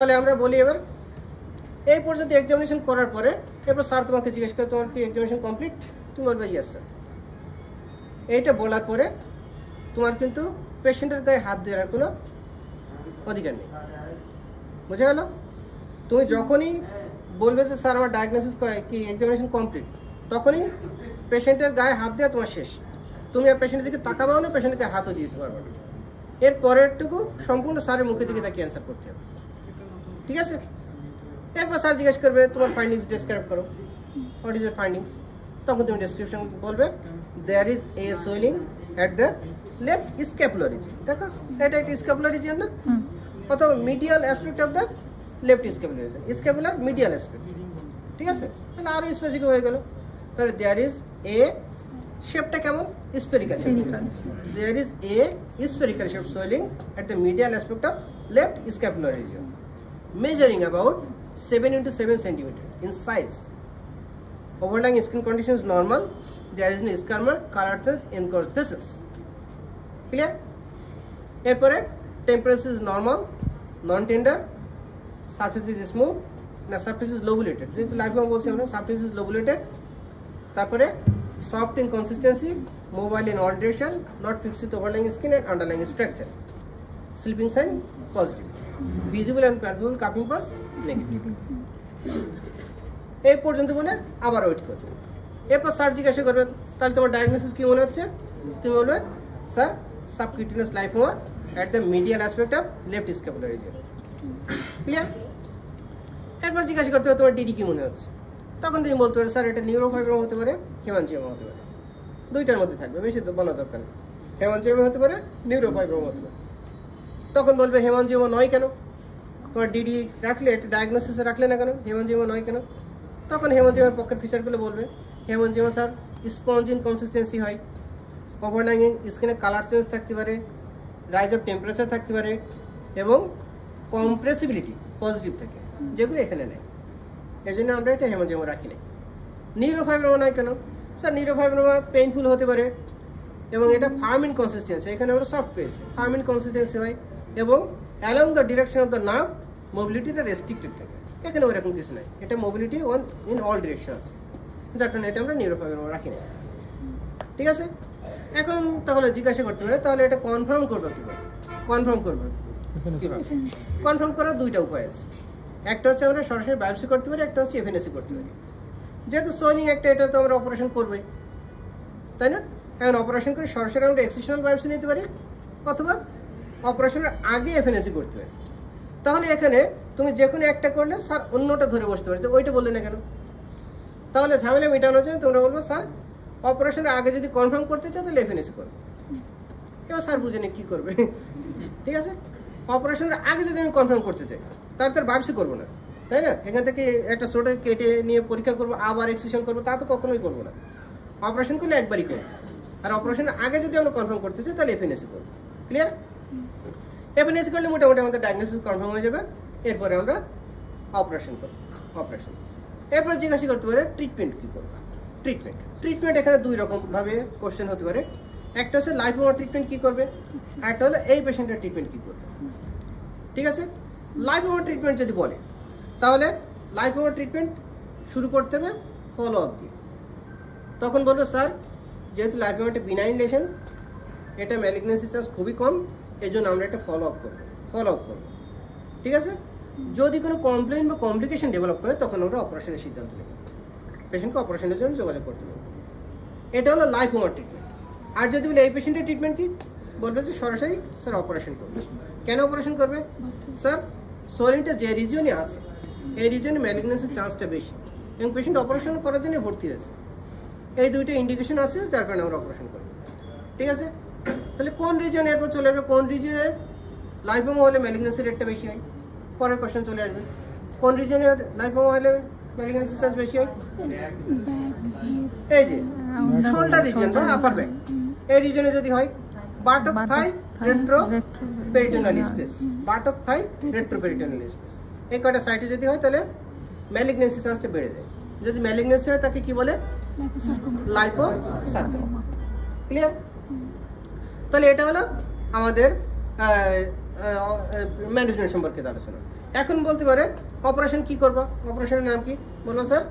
তাহলে আমরা বলি এবার এই পর্যন্ত এক্সামিনেশন করার পরে এরপর স্যার তোমাকে জিজ্ঞেস করে তোমার কি এক্সামিনেশন কমপ্লিট, তুমি বলবে ইয়েস স্যার। এইটা বলার পরে তোমার কিন্তু পেশেন্টের গায়ে হাত দেওয়ার কোনো অধিকার নেই, বুঝে গেল? তুমি যখনই বলবে যে স্যার আমার ডায়াগনোসিস কি এক্সামিনেশন কমপ্লিট, তখনই পেশেন্টের গায়ে হাত দেওয়া তোমার শেষ। তুমি আর পেশেন্টের দিকে তাকাবাও না, পেশেন্টের গায়ে হাতও দিতে পারবে না। এর পরেরটুকু সম্পূর্ণ স্যারের মুখের দিকে তাকে অ্যান্সার করতে হবে, ঠিক আছে? এরপর স্যার জিজ্ঞেস করবে তোমার ফাইন্ডিংস ডেসক্রাইব করো, হোয়াট ইজ ইয়ার ফাইন্ডিংস। তখন তুমি ডেসক্রিপশন বলবে there is a swelling at the left scapular region. দেখো এটা একটা স্ক্যাপুলার রিজিয়ন না, অথবা medial aspect of the left scapular region, scapular medial aspect, ঠিক আছে? তাহলে আরো স্পেসিফিক হয়ে গেল। তাহলে দেয়ার ইজ এ, শেপটা কেমন? Spherical shape. There is a spherical shape swelling at the medial aspect of left scapular region measuring about 7 into 7 centimeter in size. Overlying skin condition is normal. There is no scar mark, color change, enclosed faces. Clear? এরপরে temperature is normal, non-tender, surface is smooth, না surface is lobulated. যেহেতু লাইফে বলছি আমরা surface is lobulated. তারপরে soft in consistency, mobile in all direction, not fixed with overlying skin and underlying structure. Sleeping sign positive. Visible and palpable কাপিং impulse negative. এই পর্যন্ত বলে আবার ওয়েট করবে। এরপর স্যার জিজ্ঞাসা করবেন তাহলে তোমার ডায়াগনোসিস কি মনে হচ্ছে? তুমি বলবে sir subcutaneous lipoma at the medial aspect of left scapular region. Clear? এরপর জিজ্ঞাসা করতে হবে তোমার ডিডি কি মনে হচ্ছে। তখন তুমি বলতে পারো স্যার এটা নিউরোফাইব্রোমা হতে পারে, হেমানজিওমা হতে পারে, দুইটার মধ্যে থাকবে, বেশি তো বলা দরকার নেই। হেমানজিওমা হতে পারে, নিউরোফাইব্রোমা হতে পারে। তখন বলবে হেমানজিওমা নয় কেন? তোমার ডিডি রাখলে একটা ডায়াগনোসিসে রাখলে না কেন হেমানজিওমা নয় কেন? তখন হেমানজিওমার পক্ষের ফিচারগুলো বলবে হেমানজিওমা স্যার স্পঞ্জ ইন কনসিস্টেন্সি হয়, ওভারলাইং স্কিনে কালার চেঞ্জ থাকতে পারে, রাইজ অফ টেম্পারেচার থাকতে পারে এবং কম্প্রেসিবিলিটি পজিটিভ থাকে, যেগুলো এখানে নেই। এই জন্য আমরা এটা হেমানজিওমা রাখি নাই। নিউরোফাইব্রোমা নয় কেন? স্যার নিউরোফাইব্রোমা পেইনফুল হতে পারে এবং এটা ফার্ম ইন কনসিস্টেন্সি, এখানে আমরা soft face firm in consistency হয় এবং along the direction of the nerve mobility-টা রেস্ট্রিক্টেড থাকে। এখানে ওরকম কিছু নাই, এটা মোবিলিটি ইন অল ডিরেকশন আছে, যার কারণে এটা আমরা নিউরোফাইব্রোমা রাখি না, ঠিক আছে? এখন তাহলে জিজ্ঞাসা করতে পারে তাহলে এটা কনফার্ম করবো কিভাবে? কনফার্ম করবো কিভাবে? কনফার্ম করার দুইটা উপায় আছে। একটা হচ্ছে আমরা সরাসরি বায়োপসি করতে পারি, একটা হচ্ছে এফএনএসি করতে পারি। যেহেতু সোয়েলিং একটা, এটা তো আমরা অপারেশন করবোই, তাই না? এখন অপারেশন করে সরাসরি আমরা এক্সিশনাল বায়োপসি নিতে পারি, অথবা অপারেশনের আগে এফএনএসি করতে হয়। তাহলে এখানে তুমি যে কোনো একটা করলে স্যার অন্যটা ধরে বসতে পারে, ওইটা বললে না কেন? তাহলে ঝামেলা মেটানোর জন্য তোমরা বলবো স্যার অপারেশনের আগে যদি কনফার্ম করতে চাও তাহলে এফএনএসি করো। এবার স্যার বুঝে নি কি করবে, ঠিক আছে? অপারেশনের আগে যদি আমি কনফার্ম করতে চাই তাহলে তার বায়োপসি করবো না, তাই না? এখান থেকে একটা ছোটো কেটে নিয়ে পরীক্ষা করবো, আবার এক্সিশন করবো, তা তো কখনোই করবো না। অপারেশন করলে একবারই করবো, আর অপারেশনের আগে যদি আমরা কনফার্ম করতে চাই তাহলে এফএনএসি করবো। ক্লিয়ার? এফএনএসি করলে মোটামুটি আমাদের ডায়াগনোসিস কনফার্ম হয়ে যাবে। এরপরে আমরা অপারেশন করব। অপারেশন এরপরে জিজ্ঞাসা করতে পারে ট্রিটমেন্ট কি করবো। ট্রিটমেন্ট এখানে দুই রকম ভাবে কোশ্চেন হতে পারে। একটা হচ্ছে লাইপোমা ট্রিটমেন্ট কি করবে, আর একটা হলো এই পেশেন্টের ট্রিটমেন্ট কি করবে, ঠিক আছে? লাইপোমা ট্রিটমেন্ট যদি বলে তাহলে লাইপোমা ট্রিটমেন্ট শুরু করতে হবে ফলো আপ দিয়ে। তখন বলবো স্যার যেহেতু লাইপোমাটা বিনাইন লেশন, এটা ম্যালিগন্যান্সি চান্স খুবই কম, এই জন্য আমরা একটা ফলো আপ করবো, ঠিক আছে? যদি কোনো কমপ্লেন বা কমপ্লিকেশন ডেভেলপ করে তখন আমরা অপারেশনের সিদ্ধান্ত নেব, পেশেন্টকে অপারেশনের জন্য যোগাযোগ করতে হবে। এটা হলো লাইপোমা ট্রিটমেন্ট। আর যদি বলে এই পেশেন্টের ট্রিটমেন্ট কি, বলবে যে সরাসরি স্যার অপারেশন করবে। কেন অপারেশন করবে? স্যার সোয়েলিংটা যে রিজিয়নে আছে এই রিজিয়নে ম্যালিগন্যান্সির চান্সটা বেশি এবং পেশেন্ট অপারেশন করার জন্য ভর্তি হয়েছে, এই দুইটা ইন্ডিকেশন আছে যার কারণে আমরা অপারেশন করবো, ঠিক আছে? তাহলে কোন রিজিয়নে এরপর চলে যাবে, কোন রিজিয়নে লাইপোমা হলে ম্যালিগন্যান্সি রেটটা বেশি হয়, পরে কোশ্চেন চলে আসবে। কোন রিজিয়নে লাইপোমা হলে ম্যালিগন্যান্সি চান্স বেশি হয়? এই যে শোল্ডার রিজিয়ন বা আপার ব্যাক, এই রিজিয়নে যদি হয় বাটক থাই রেট্রোপেরিটোনাল স্পেস, বাটক থাই রেট্রোপেরিটোনাল স্পেস, এই কয়টা সাইটে যদি হয় তাহলে ম্যালিগন্যান্সি চান্সটা বেড়ে যায়। যদি ম্যালিগন্যান্সি হয় তাকে কি বলে? লাইপোসার্কোমা। ক্লিয়ার? তাহলে এটা হলো আমাদের ম্যানেজমেন্ট সম্পর্কিত আলোচনা। এখন বলতে পারে অপারেশন কি করবো, অপারেশনের নাম কি বলবো sir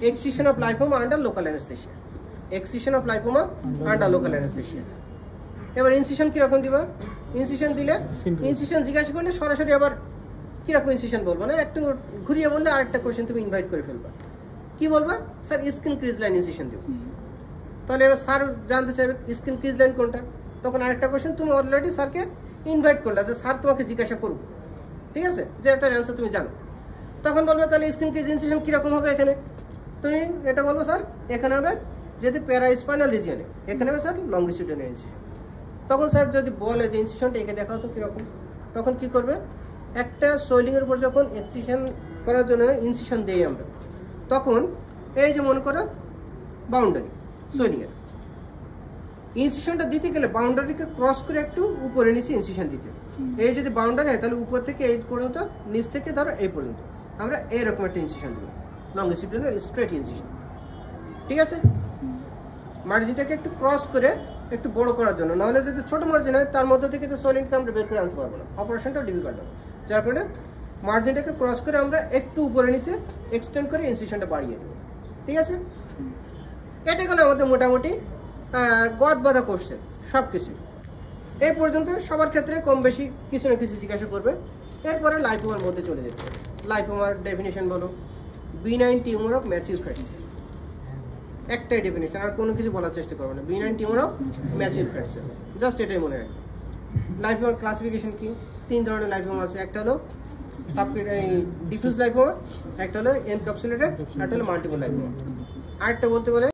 excision of lipoma under local anaesthesia, excision of lipoma under local anaesthesia. এবার ইনসিশন কিরকম দিবা, ইনসিশন দিলে ইনসিশন জিজ্ঞাসা করলে সরাসরি আবার কিরকম ইনসিশন বলবো না, একটু ঘুরিয়ে বললে আরেকটা কোয়েশ্চেন তুমি ইনভাইট করে ফেলবা। কি বলবা sir skin crease line incision দেবো। তাহলে এবার স্যার জানতে চাইবে স্কিন ক্রিজ লাইন কোনটা, তখন আরেকটা কোয়েশ্চেন তুমি অলরেডি স্যারকে ইনভাইট করলা যে স্যার তোমাকে জিজ্ঞাসা করবো, ঠিক আছে, যে একটা অ্যান্সার তুমি জানো। তখন বলবে তাহলে স্কিন ক্রিজ ইনসিশন কিরকম হবে, এখানে তুমি এটা বলবো স্যার এখানে হবে যদি প্যারাস্পাইনাল রিজিয়নে, এখানে হবে স্যার লঙ্গিটিউডিনাল ইনসিশন। তখন স্যার যদি বলে যে ইনসিশনটা এঁকে দেখাও তো কিরকম, তখন কি করবে একটা সোয়েলিং এর উপর যখন এক্সিশন করার জন্য ইনসিশন দেই আমরা, তখন এই যে মনে করো বাউন্ডারি সোয়েলিং এর ইনসিশনটা দিতে গেলে বাউন্ডারিকে ক্রস করে একটু উপরে নিচে ইনসিশন দিতে হবে। এই যদি বাউন্ডারি হয় তাহলে উপর থেকে এই পর্যন্ত, নিচ থেকে ধরো এই পর্যন্ত আমরা এইরকম একটা ইনসিশন দেবো, লঙ্গিটিউডিনাল স্ট্রেট ইনসিশন, ঠিক আছে। মার্জিনটাকে একটু ক্রস করে একটু বড় করার জন্য, নাহলে যদি ছোট মার্জিন হয় তার মধ্যে থেকে তো সোয়েলিংটা আমরা বের করে আনতে পারবো না, অপারেশনটাও ডিফিকাল্ট হবে। যার কারণে মার্জিনটাকে ক্রস করে আমরা একটু উপরে নিচে এক্সটেন্ড করে ইনসিশনটা বাড়িয়ে দেবো, ঠিক আছে। এটা গেলে আমাদের মোটামুটি গদ বাঁধা কোশ্চেন সব কিছুই। এই পর্যন্ত সবার ক্ষেত্রে কম বেশি কিছু না কিছু জিজ্ঞাসা করবে। এরপরে লাইপোমার মধ্যে চলে যেতে হবে। লাইপোমার ডেফিনেশন বলো, benign tumour of mature fatty cell, একটাই ডেফিনেশন, আর কোনো কিছু বলার চেষ্টা করবে না, benign tumour of mature fatty cell, just এটাই মনে রাখবে। লাইপোমার ক্লাসিফিকেশন কি, 3 ধরনের লাইপোমা আছে, একটা হলো ডিফিউজ লাইপোমা, একটা হলো এনক্যাপসুলেটেড, একটা হলো মাল্টিপল লাইপোমা। আরেকটা বলতে বলে